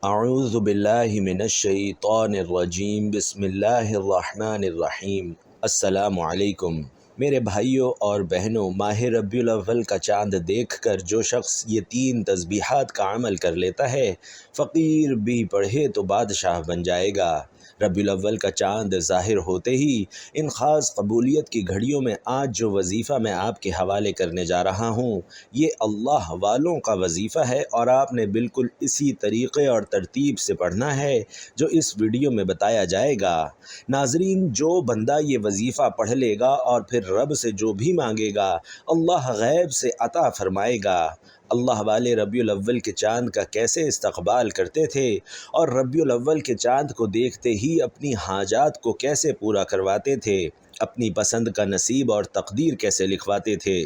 اعوذ باللہ من الشیطان الرجیم بسم اللہ الرحمن الرحیم۔ السلام علیکم میرے بھائیوں اور بہنوں، ماہ ربیع الاول کا چاند دیکھ کر جو شخص یہ 3 تسبیحات کا عمل کر لیتا ہے، فقیر بھی پڑھے تو بادشاہ بن جائے گا۔ ربیع الاول کا چاند ظاہر ہوتے ہی ان خاص قبولیت کی گھڑیوں میں آج جو وظیفہ میں آپ کے حوالے کرنے جا رہا ہوں، یہ اللہ والوں کا وظیفہ ہے اور آپ نے بالکل اسی طریقے اور ترتیب سے پڑھنا ہے جو اس ویڈیو میں بتایا جائے گا۔ ناظرین، جو بندہ یہ وظیفہ پڑھ لے گا اور پھر رب سے جو بھی مانگے گا، اللہ غیب سے عطا فرمائے گا۔ اللہ والے ربیع الاول کے چاند کا کیسے استقبال کرتے تھے اور ربیع الاول کے چاند کو دیکھتے ہی اپنی حاجات کو کیسے پورا کرواتے تھے، اپنی پسند کا نصیب اور تقدیر کیسے لکھواتے تھے۔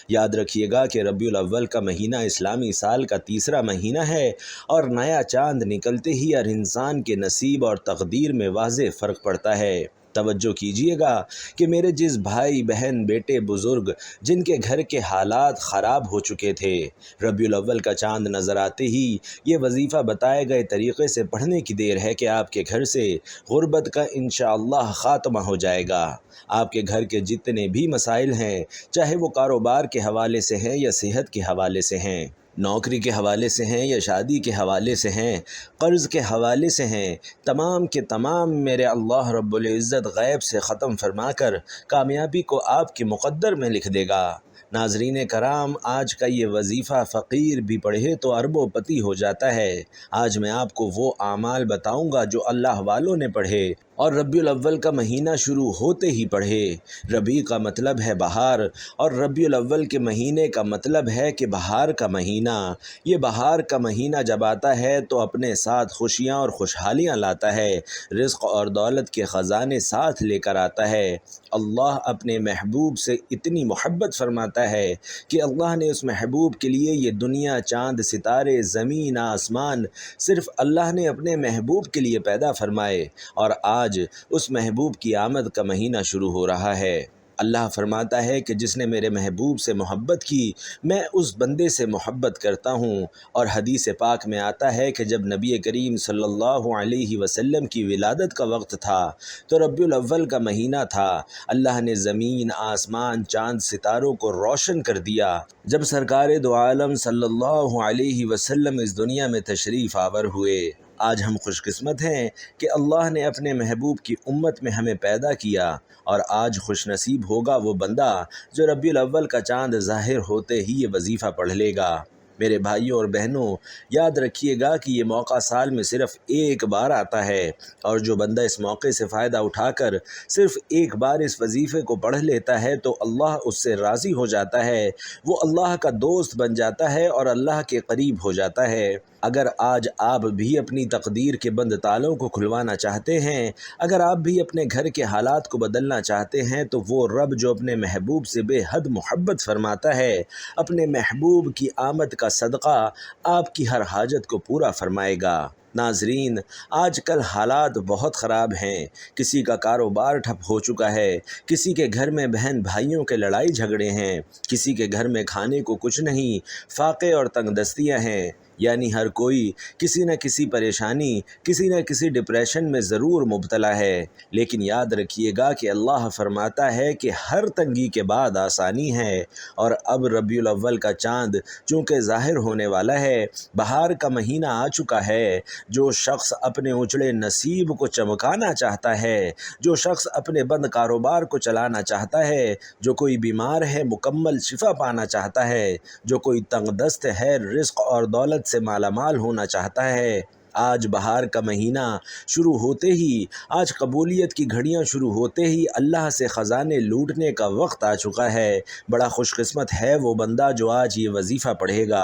یاد رکھیے گا کہ ربیع الاول کا مہینہ اسلامی سال کا تیسرا مہینہ ہے اور نیا چاند نکلتے ہی ہر انسان کے نصیب اور تقدیر میں واضح فرق پڑتا ہے۔ توجہ کیجیے گا کہ میرے جس بھائی بہن بیٹے بزرگ جن کے گھر کے حالات خراب ہو چکے تھے، ربیع الاول کا چاند نظر آتے ہی یہ وظیفہ بتائے گئے طریقے سے پڑھنے کی دیر ہے کہ آپ کے گھر سے غربت کا انشاءاللہ خاتمہ ہو جائے گا۔ آپ کے گھر کے جتنے بھی مسائل ہیں، چاہے وہ کاروبار کے حوالے سے ہیں یا صحت کے حوالے سے ہیں، نوکری کے حوالے سے ہیں یا شادی کے حوالے سے ہیں، قرض کے حوالے سے ہیں، تمام کے تمام میرے اللہ رب العزت غیب سے ختم فرما کر کامیابی کو آپ کے مقدر میں لکھ دے گا۔ ناظرین کرام، آج کا یہ وظیفہ فقیر بھی پڑھے تو اربوں پتی ہو جاتا ہے۔ آج میں آپ کو وہ اعمال بتاؤں گا جو اللہ والوں نے پڑھے اور ربیع الاول کا مہینہ شروع ہوتے ہی پڑھے۔ ربیع کا مطلب ہے بہار اور ربیع الاول کے مہینے کا مطلب ہے کہ بہار کا مہینہ۔ یہ بہار کا مہینہ جب آتا ہے تو اپنے ساتھ خوشیاں اور خوشحالیاں لاتا ہے، رزق اور دولت کے خزانے ساتھ لے کر آتا ہے۔ اللہ اپنے محبوب سے اتنی محبت فرماتا ہے کہ اللہ نے اس محبوب کے لیے یہ دنیا، چاند، ستارے، زمین، آسمان صرف اللہ نے اپنے محبوب کے لیے پیدا فرمائے، اور آج اس محبوب کی آمد کا مہینہ شروع ہو رہا ہے۔ اللہ فرماتا ہے کہ جس نے میرے محبوب سے محبت کی، میں اس بندے سے محبت کرتا ہوں۔ اور حدیث پاک میں آتا ہے کہ جب نبی کریم صلی اللہ علیہ وسلم کی ولادت کا وقت تھا تو ربیع الاول کا مہینہ تھا۔ اللہ نے زمین، آسمان، چاند، ستاروں کو روشن کر دیا جب سرکار دو عالم صلی اللہ علیہ وسلم اس دنیا میں تشریف آور ہوئے۔ آج ہم خوش قسمت ہیں کہ اللہ نے اپنے محبوب کی امت میں ہمیں پیدا کیا، اور آج خوش نصیب ہوگا وہ بندہ جو ربیع الاول کا چاند ظاہر ہوتے ہی یہ وظیفہ پڑھ لے گا۔ میرے بھائیوں اور بہنوں، یاد رکھیے گا کہ یہ موقع سال میں صرف ایک بار آتا ہے، اور جو بندہ اس موقع سے فائدہ اٹھا کر صرف ایک بار اس وظیفے کو پڑھ لیتا ہے تو اللہ اس سے راضی ہو جاتا ہے، وہ اللہ کا دوست بن جاتا ہے اور اللہ کے قریب ہو جاتا ہے۔ اگر آج آپ بھی اپنی تقدیر کے بند تالوں کو کھلوانا چاہتے ہیں، اگر آپ بھی اپنے گھر کے حالات کو بدلنا چاہتے ہیں، تو وہ رب جو اپنے محبوب سے بے حد محبت فرماتا ہے، اپنے محبوب کی آمد کا صدقہ آپ کی ہر حاجت کو پورا فرمائے گا۔ ناظرین، آج کل حالات بہت خراب ہیں، کسی کا کاروبار ٹھپ ہو چکا ہے، کسی کے گھر میں بہن بھائیوں کے لڑائی جھگڑے ہیں، کسی کے گھر میں کھانے کو کچھ نہیں، فاقے اور تنگ دستیاں ہیں، یعنی ہر کوئی کسی نہ کسی پریشانی، کسی نہ کسی ڈپریشن میں ضرور مبتلا ہے۔ لیکن یاد رکھیے گا کہ اللہ فرماتا ہے کہ ہر تنگی کے بعد آسانی ہے، اور اب ربیع الاول کا چاند چونکہ ظاہر ہونے والا ہے، بہار کا مہینہ آ چکا ہے۔ جو شخص اپنے اجڑے نصیب کو چمکانا چاہتا ہے، جو شخص اپنے بند کاروبار کو چلانا چاہتا ہے، جو کوئی بیمار ہے مکمل شفا پانا چاہتا ہے، جو کوئی تنگ دست ہے رزق اور دولت سے مالا مال ہونا چاہتا ہے، آج بہار کا مہینہ شروع ہوتے ہی، آج قبولیت کی گھڑیاں شروع ہوتے ہی اللہ سے خزانے لوٹنے کا وقت آ چکا ہے۔ بڑا خوش قسمت ہے وہ بندہ جو آج یہ وظیفہ پڑھے گا۔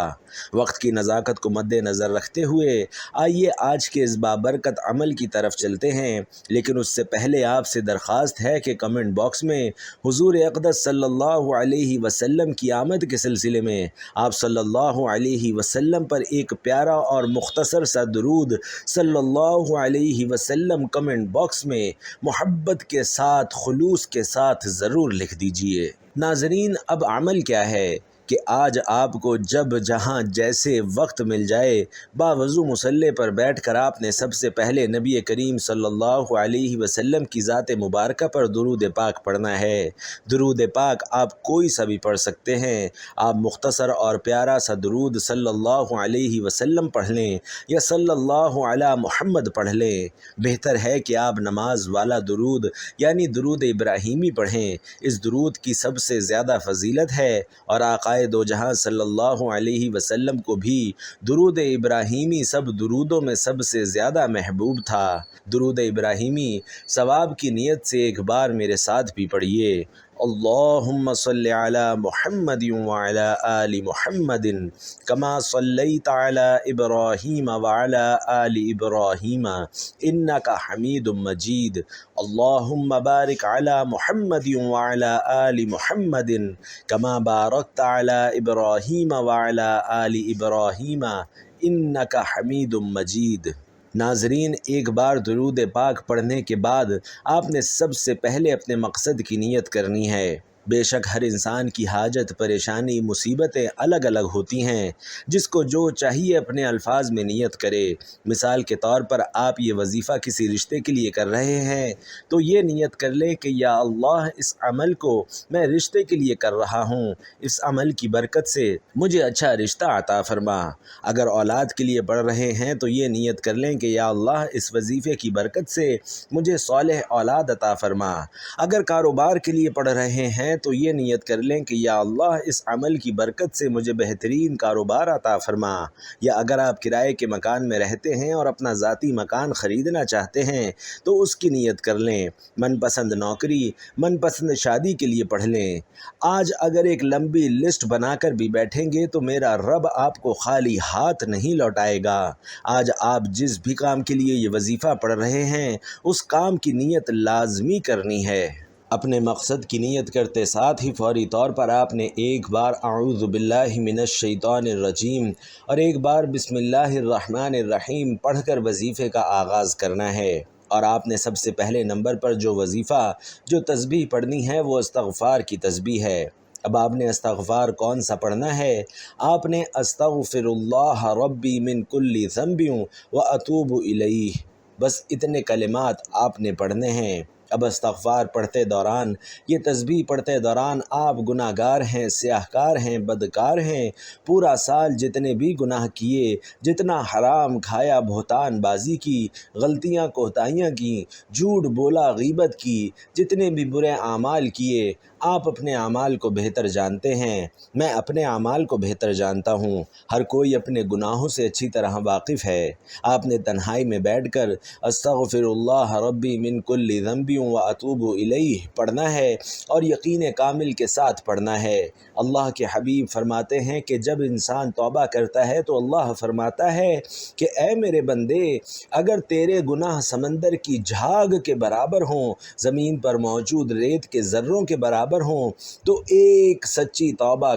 وقت کی نزاکت کو مد نظر رکھتے ہوئے آئیے آج کے اس بابرکت عمل کی طرف چلتے ہیں، لیکن اس سے پہلے آپ سے درخواست ہے کہ کمنٹ باکس میں حضور اقدس صلی اللہ علیہ وسلم کی آمد کے سلسلے میں آپ صلی اللہ علیہ وسلم پر ایک پیارا اور مختصر سا درود صلی اللہ علیہ وسلم کمنٹ باکس میں محبت کے ساتھ، خلوص کے ساتھ ضرور لکھ دیجئے۔ ناظرین، اب عمل کیا ہے کہ آج آپ کو جب جہاں جیسے وقت مل جائے باوضو مصلی پر بیٹھ کر آپ نے سب سے پہلے نبی کریم صلی اللہ علیہ وسلم کی ذات مبارکہ پر درود پاک پڑھنا ہے۔ درود پاک آپ کوئی سا بھی پڑھ سکتے ہیں۔ آپ مختصر اور پیارا سا درود صلی اللہ علیہ وسلم پڑھ لیں یا صلی اللہ علی محمد پڑھ لیں۔ بہتر ہے کہ آپ نماز والا درود یعنی درود ابراہیمی پڑھیں۔ اس درود کی سب سے زیادہ فضیلت ہے اور آقائے دو جہاں صلی اللہ علیہ وسلم کو بھی درود ابراہیمی سب درودوں میں سب سے زیادہ محبوب تھا۔ درود ابراہیمی ثواب کی نیت سے ایک بار میرے ساتھ بھی پڑھیے۔ اللہم صلی علی محمد وعلی آل محمد کما صلیت علی ابراہیم وعلی آل ابراہیم انک حمید مجید۔ اللہم بارک علی محمد وعلی آل محمد کما بارکت علی ابراہیم وعلی آل ابراہیم انک حمید مجید۔ ناظرین، ایک بار درود پاک پڑھنے کے بعد آپ نے سب سے پہلے اپنے مقصد کی نیت کرنی ہے۔ بے شک ہر انسان کی حاجت، پریشانی، مصیبتیں الگ الگ ہوتی ہیں۔ جس کو جو چاہیے اپنے الفاظ میں نیت کرے۔ مثال کے طور پر آپ یہ وظیفہ کسی رشتے کے لیے کر رہے ہیں تو یہ نیت کر لیں کہ یا اللہ اس عمل کو میں رشتے کے لیے کر رہا ہوں، اس عمل کی برکت سے مجھے اچھا رشتہ عطا فرما۔ اگر اولاد کے لیے پڑھ رہے ہیں تو یہ نیت کر لیں کہ یا اللہ اس وظیفے کی برکت سے مجھے صالح اولاد عطا فرما۔ اگر کاروبار کے لیے پڑھ رہے ہیں تو یہ نیت کر لیں کہ یا اللہ اس عمل کی برکت سے مجھے بہترین کاروبار عطا فرما۔ یا اگر آپ کرائے کے مکان میں رہتے ہیں اور اپنا ذاتی مکان خریدنا چاہتے ہیں تو اس کی نیت کر لیں۔ من پسند نوکری، من پسند شادی کے لیے پڑھ لیں۔ آج اگر ایک لمبی لسٹ بنا کر بھی بیٹھیں گے تو میرا رب آپ کو خالی ہاتھ نہیں لوٹائے گا۔ آج آپ جس بھی کام کے لیے یہ وظیفہ پڑھ رہے ہیں اس کام کی نیت لازمی کرنی ہے۔ اپنے مقصد کی نیت کرتے ساتھ ہی فوری طور پر آپ نے ایک بار اعوذ باللہ من الشیطان الرجیم اور ایک بار بسم اللہ الرحمن الرحیم پڑھ کر وظیفے کا آغاز کرنا ہے۔ اور آپ نے سب سے پہلے نمبر پر جو وظیفہ جو تسبیح پڑھنی ہے وہ استغفار کی تسبیح ہے۔ اب آپ نے استغفار کون سا پڑھنا ہے؟ آپ نے استغفر اللہ ربی من کل ذنب واتوب الیہ، بس اتنے کلمات آپ نے پڑھنے ہیں۔ اب استغفار پڑھتے دوران، یہ تسبیح پڑھتے دوران آپ گناہ گار ہیں، سیاہ کار ہیں، بدکار ہیں۔ پورا سال جتنے بھی گناہ کیے، جتنا حرام کھایا، بہتان بازی کی، غلطیاں کوتاہیاں کی، جھوٹ بولا، غیبت کی، جتنے بھی برے اعمال کیے، آپ اپنے اعمال کو بہتر جانتے ہیں، میں اپنے اعمال کو بہتر جانتا ہوں۔ ہر کوئی اپنے گناہوں سے اچھی طرح واقف ہے۔ آپ نے تنہائی میں بیٹھ کر استغفر اللہ ربی من کل ذنب واتوب الیہ پڑھنا ہے اور یقین کامل کے ساتھ پڑھنا ہے۔ اللہ کے حبیب فرماتے ہیں کہ جب انسان توبہ کرتا ہے تو اللہ فرماتا ہے کہ اے میرے بندے، اگر تیرے گناہ سمندر کی جھاگ کے برابر ہوں، زمین پر موجود ریت کے ذروں کے برابر ہوں تو ایک سچی توبہ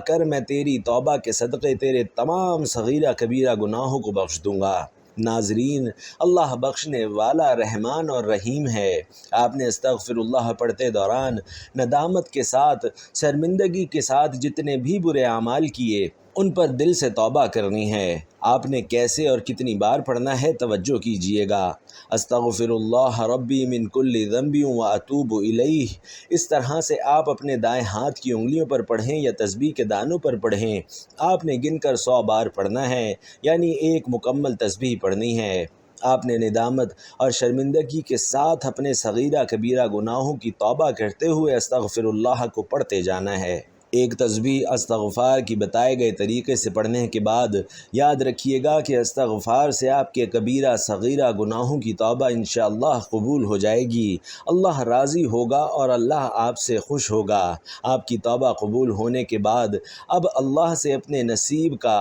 کر، میں تیری توبہ کے صدقے تیرے تمام صغیرہ کبیرہ گناہوں کو بخش دوں گا۔ ناظرین، اللہ بخشنے والا رحمان اور رحیم ہے۔ آپ نے استغفر اللہ پڑھتے دوران ندامت کے ساتھ، شرمندگی کے ساتھ جتنے بھی برے اعمال کیے ان پر دل سے توبہ کرنی ہے۔ آپ نے کیسے اور کتنی بار پڑھنا ہے توجہ کیجئے گا۔ استغفر اللہ ربی من کل ذنب واتوب الیہ، اس طرح سے آپ اپنے دائیں ہاتھ کی انگلیوں پر پڑھیں یا تسبیح کے دانوں پر پڑھیں۔ آپ نے گن کر 100 بار پڑھنا ہے، یعنی ایک مکمل تسبیح پڑھنی ہے۔ آپ نے ندامت اور شرمندگی کے ساتھ اپنے صغیرہ کبیرہ گناہوں کی توبہ کرتے ہوئے استغفر اللہ کو پڑھتے جانا ہے۔ ایک تسبیح استغفار کی بتائے گئے طریقے سے پڑھنے کے بعد یاد رکھیے گا کہ استغفار سے آپ کے کبیرہ صغیرہ گناہوں کی توبہ انشاءاللہ قبول ہو جائے گی، اللہ راضی ہوگا اور اللہ آپ سے خوش ہوگا۔ آپ کی توبہ قبول ہونے کے بعد اب اللہ سے اپنے نصیب کا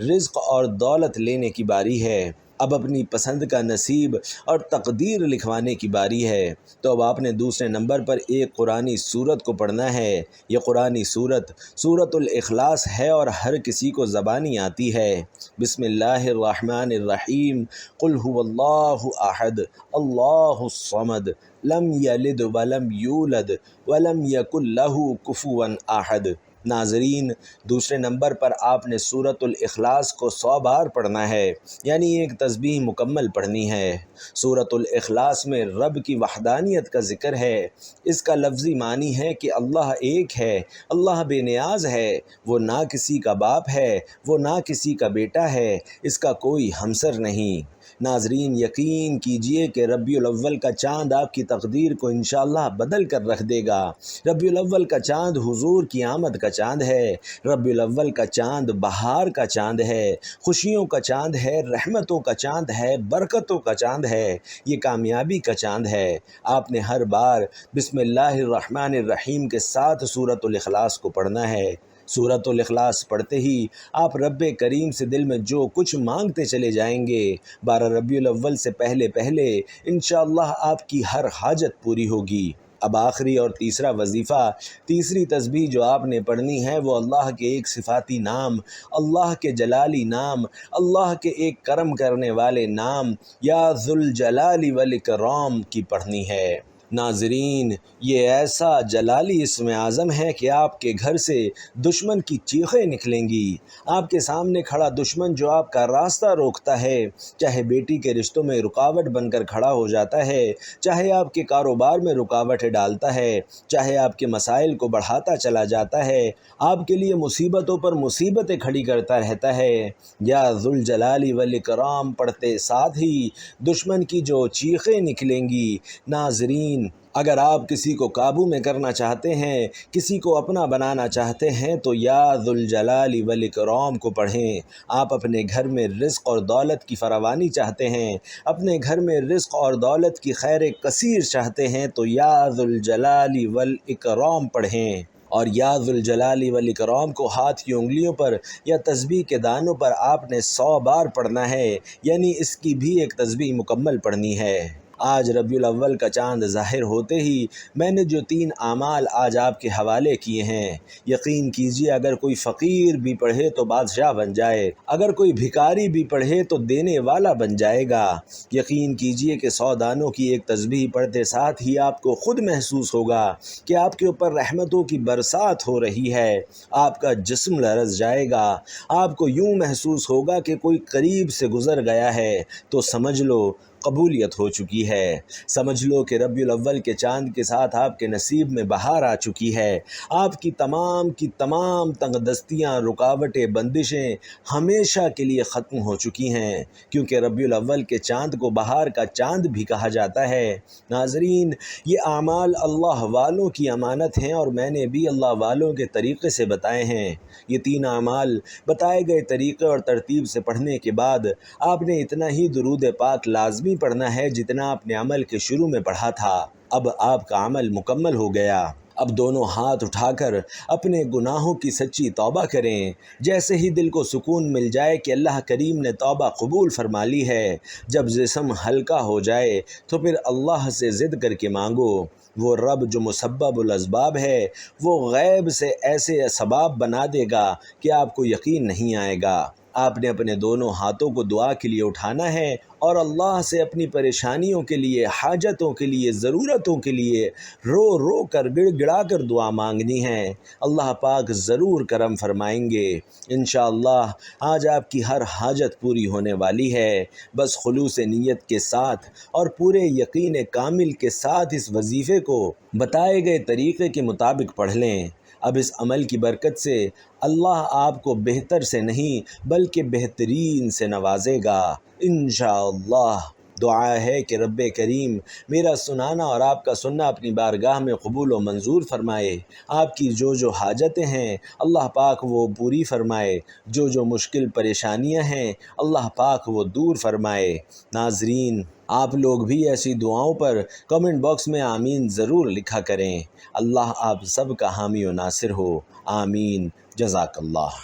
رزق اور دولت لینے کی باری ہے۔ اب اپنی پسند کا نصیب اور تقدیر لکھوانے کی باری ہے۔ تو اب آپ نے دوسرے نمبر پر ایک قرآنی سورت کو پڑھنا ہے۔ یہ قرآنی سورت الاخلاص ہے اور ہر کسی کو زبانی آتی ہے۔ بسم اللہ الرحمن الرحیم، قل هو اللہ احد اللہ الصمد لم یلد ولم یولد ولم یکن لہ کفوا احد۔ ناظرین، دوسرے نمبر پر آپ نے سورۃ الاخلاص کو 100 بار پڑھنا ہے، یعنی ایک تسبیح مکمل پڑھنی ہے۔ سورۃ الاخلاص میں رب کی وحدانیت کا ذکر ہے۔ اس کا لفظی معنی ہے کہ اللہ ایک ہے، اللہ بے نیاز ہے، وہ نہ کسی کا باپ ہے، وہ نہ کسی کا بیٹا ہے، اس کا کوئی ہمسر نہیں۔ ناظرین، یقین کیجئے کہ ربیع الاول کا چاند آپ کی تقدیر کو انشاءاللہ بدل کر رکھ دے گا۔ ربیع الاول کا چاند حضور کی آمد کا چاند ہے۔ ربیع الاول کا چاند بہار کا چاند ہے، خوشیوں کا چاند ہے، رحمتوں کا چاند ہے، برکتوں کا چاند ہے، یہ کامیابی کا چاند ہے۔ آپ نے ہر بار بسم اللہ الرحمن الرحیم کے ساتھ سورۃ الاخلاص کو پڑھنا ہے۔ سورۃ الاخلاص پڑھتے ہی آپ رب کریم سے دل میں جو کچھ مانگتے چلے جائیں گے، 12 ربیع الاول سے پہلے انشاءاللہ آپ کی ہر حاجت پوری ہوگی۔ اب آخری اور تیسرا وظیفہ، تیسری تسبیح جو آپ نے پڑھنی ہے، وہ اللہ کے ایک صفاتی نام، اللہ کے جلالی نام، اللہ کے ایک کرم کرنے والے نام یا ذوالجلال والاکرام کی پڑھنی ہے۔ ناظرین، یہ ایسا جلالی اسم اعظم ہے کہ آپ کے گھر سے دشمن کی چیخیں نکلیں گی۔ آپ کے سامنے کھڑا دشمن جو آپ کا راستہ روکتا ہے، چاہے بیٹی کے رشتوں میں رکاوٹ بن کر کھڑا ہو جاتا ہے، چاہے آپ کے کاروبار میں رکاوٹیں ڈالتا ہے، چاہے آپ کے مسائل کو بڑھاتا چلا جاتا ہے، آپ کے لیے مصیبتوں پر مصیبتیں کھڑی کرتا رہتا ہے، یا ذوالجلال والاکرام پڑھتے ساتھ ہی دشمن کی جو چیخیں نکلیں گی۔ ناظرین، اگر آپ کسی کو قابو میں کرنا چاہتے ہیں، کسی کو اپنا بنانا چاہتے ہیں، تو یا ذوالجلال والاکرام کو پڑھیں۔ آپ اپنے گھر میں رزق اور دولت کی فراوانی چاہتے ہیں، اپنے گھر میں رزق اور دولت کی خیر کثیر چاہتے ہیں، تو یا ذوالجلال والاکرام پڑھیں۔ اور یا ذوالجلال والاکرام کو ہاتھ کی انگلیوں پر یا تسبیح کے دانوں پر آپ نے 100 بار پڑھنا ہے، یعنی اس کی بھی ایک تسبیح مکمل پڑھنی ہے۔ آج ربیع الاول کا چاند ظاہر ہوتے ہی میں نے جو 3 اعمال آج آپ کے حوالے کیے ہیں، یقین کیجئے اگر کوئی فقیر بھی پڑھے تو بادشاہ بن جائے، اگر کوئی بھکاری بھی پڑھے تو دینے والا بن جائے گا۔ یقین کیجئے کہ 100 دانوں کی ایک تسبیح پڑھتے ساتھ ہی آپ کو خود محسوس ہوگا کہ آپ کے اوپر رحمتوں کی برسات ہو رہی ہے، آپ کا جسم لرز جائے گا، آپ کو یوں محسوس ہوگا کہ کوئی قریب سے گزر گیا ہے، تو سمجھ لو قبولیت ہو چکی ہے۔ سمجھ لو کہ ربیع الاول کے چاند کے ساتھ آپ کے نصیب میں بہار آ چکی ہے۔ آپ کی تمام تنگ دستیاں، رکاوٹیں، بندشیں ہمیشہ کے لیے ختم ہو چکی ہیں، کیونکہ ربیع الاول کے چاند کو بہار کا چاند بھی کہا جاتا ہے۔ ناظرین، یہ اعمال اللہ والوں کی امانت ہیں اور میں نے بھی اللہ والوں کے طریقے سے بتائے ہیں۔ یہ 3 اعمال بتائے گئے طریقے اور ترتیب سے پڑھنے کے بعد آپ نے اتنا ہی درود پاک لازمی پڑھنا ہے جتنا آپ نے عمل کے شروع میں پڑھا تھا۔ اب آپ کا عمل مکمل ہو گیا۔ اب دونوں ہاتھ اٹھا کر اپنے گناہوں کی سچی توبہ کریں۔ جیسے ہی دل کو سکون مل جائے کہ اللہ کریم نے توبہ قبول فرما لی ہے، جب جسم ہلکا ہو جائے تو پھر اللہ سے ضد کر کے مانگو۔ وہ رب جو مسبب الاسباب ہے، وہ غیب سے ایسے اسباب بنا دے گا کہ آپ کو یقین نہیں آئے گا۔ آپ نے اپنے دونوں ہاتھوں کو دعا کے لیے اٹھانا ہے اور اللہ سے اپنی پریشانیوں کے لیے، حاجتوں کے لیے، ضرورتوں کے لیے رو رو کر، گڑ گڑا کر دعا مانگنی ہے۔ اللہ پاک ضرور کرم فرمائیں گے۔ انشاءاللہ آج آپ کی ہر حاجت پوری ہونے والی ہے۔ بس خلوص نیت کے ساتھ اور پورے یقین کامل کے ساتھ اس وظیفے کو بتائے گئے طریقے کے مطابق پڑھ لیں۔ اب اس عمل کی برکت سے اللہ آپ کو بہتر سے نہیں بلکہ بہترین سے نوازے گا انشاءاللہ۔ دعا ہے کہ رب کریم میرا سنانا اور آپ کا سننا اپنی بارگاہ میں قبول و منظور فرمائے۔ آپ کی جو حاجتیں ہیں اللہ پاک وہ پوری فرمائے، جو مشکل پریشانیاں ہیں اللہ پاک وہ دور فرمائے۔ ناظرین، آپ لوگ بھی ایسی دعاؤں پر کمنٹ باکس میں آمین ضرور لکھا کریں۔ اللہ آپ سب کا حامی و ناصر ہو، آمین۔ جزاک اللہ۔